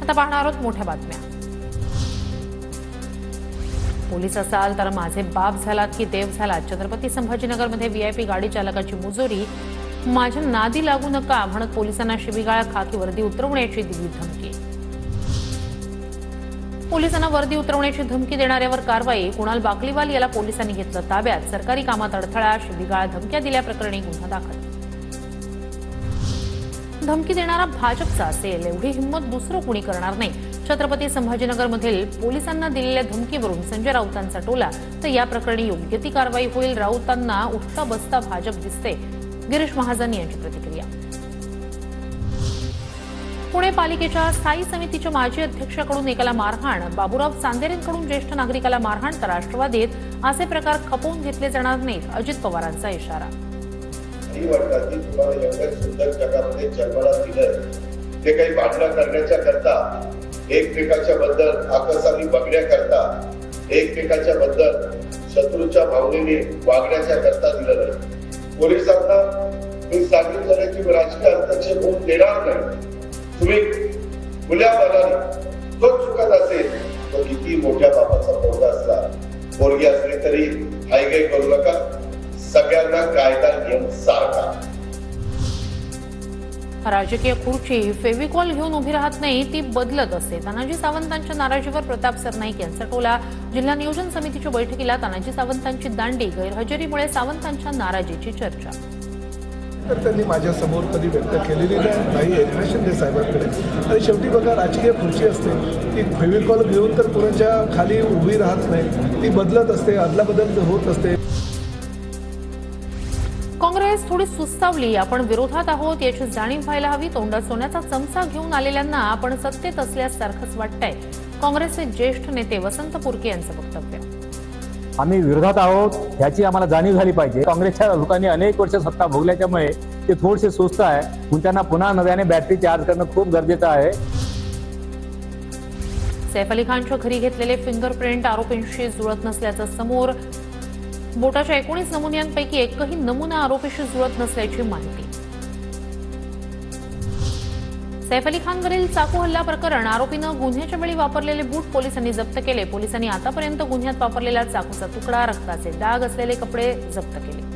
आता पाहणार आहोत मोठ्या बातम्या। पोलीस असाल तर माझे बाप झालात की देव झालात। छत्रपती संभाजीनगरमध्ये व्हीआयपी गाडी चालकाची मुजोरी। माझ्या नादी लागू नका म्हणत पोलिसांना शिवीगाळ, खाकी वर्दी उतरवण्याची दिली धमकी। पोलिसांना वर्दी उतरवण्याची धमकी देणाऱ्यावर कारवाई। कुणाल बाकलीवाल याला पोलिसांनी घेतलं ताब्यात। सरकारी कामात अडथळा, शिवीगाळ, धमक्या दिल्याप्रकरणी गुन्हा दाखल। धमकी देणारा भाजपचा असेल एवढी हिंमत दुसरं कुणी करणार नाही। छत्रपती संभाजीनगरमधील पोलिसांना दिलेल्या धमकीवरून संजय राऊतांचा टोला, तर या प्रकरणी योग्य ती कारवाई होईल। राऊतांना उठता बसता भाजप दिसते, गिरीश महाजन यांची प्रतिक्रिया। पुणे पालिकेच्या स्थायी समितीच्या माजी अध्यक्षाकडून एकाला मारहाण। बाबूराव चांदेरेंकडून ज्येष्ठ नागरिकाला मारहाण, तर राष्ट्रवादीत असे प्रकार खपवून घेतले जाणार नाहीत, अजित पवारांचा इशारा। सुंदर जगामध्ये जन्माला दिलं ते काही भांडणं करण्याच्या करता, एकमेकाच्या बद्दल आकाशाने बघण्याकरता, एकमेकाच्या बद्दल शत्रूच्या भावनेने वागण्याच्या करता दिलं नाही। पोलिसांना मी सांगितलं की राजकीय हस्तक्षेप होऊन देणार नाही। तुम्ही खुल्या मनाने जो चुकत असेल तो किती मोठ्या बापाचा पोरगा असला, पोरगी असली तरी हायगाय करू नका। सगळ्यांना कायदा नियम सारखा। राजकीय खुर्ची फेविकॉल घेऊन उभी राहत नाही, ती बदलत असते। तानाजी सावंतांच्या नाराजीवर प्रताप सरनाईक यांचा टोला। जिल्हा नियोजन समितीच्या बैठकीला तानाजी सावंतांची दांडी, गैरहजेरीमुळे सावंतांच्या नाराजीची चर्चा। तर त्यांनी माझ्या समोर कधी व्यक्त केलेली नाही एकनाथ शिंदे साहेबांकडे। आणि शेवटी बघा, राजकीय खुर्ची असते ती फेविकॉल घेऊन तर कुणाच्या खाली उभी राहत नाही, ती बदलत असते, अदलाबदल होत असते। काँग्रेस थोडी सुस्तावली, आपण विरोधात आहोत याची जाणीव व्हायला हवी। तोंडात सोन्याचा चमचा घेऊन आलेल्यांना आपण सत्तेत असल्यासारखंच वाटतंय, काँग्रेसचे ज्येष्ठ नेते वसंत पुरके यांचं वक्तव्य। आम्ही विरोधात आहोत याची आम्हाला जाणीव झाली पाहिजे। काँग्रेसच्या लोकांनी अनेक वर्ष सत्ता भोगल्याच्यामुळे ते थोडेसे सुस्त आहे, म्हणून त्यांना पुन्हा नव्याने बॅटरी चार्ज करणं खूप गरजेचं आहे। सैफ अली खानच्या घरी घेतलेले फिंगरप्रिंट आरोपींशी जुळत नसल्याचं समोर। बोटाच्या 19 नमुन्यांपैकी एकही नमुना आरोपीशी जुळत नसल्याची माहिती। सैफ अली खानवरील चाकू हल्ला प्रकरण, आरोपीनं गुन्ह्याच्या वेळी वापरलेले बूट पोलिसांनी जप्त केले। पोलिसांनी आतापर्यंत गुन्ह्यात वापरलेला चाकूचा तुकडा, रक्ताचे डाग असलेले कपडे जप्त केले।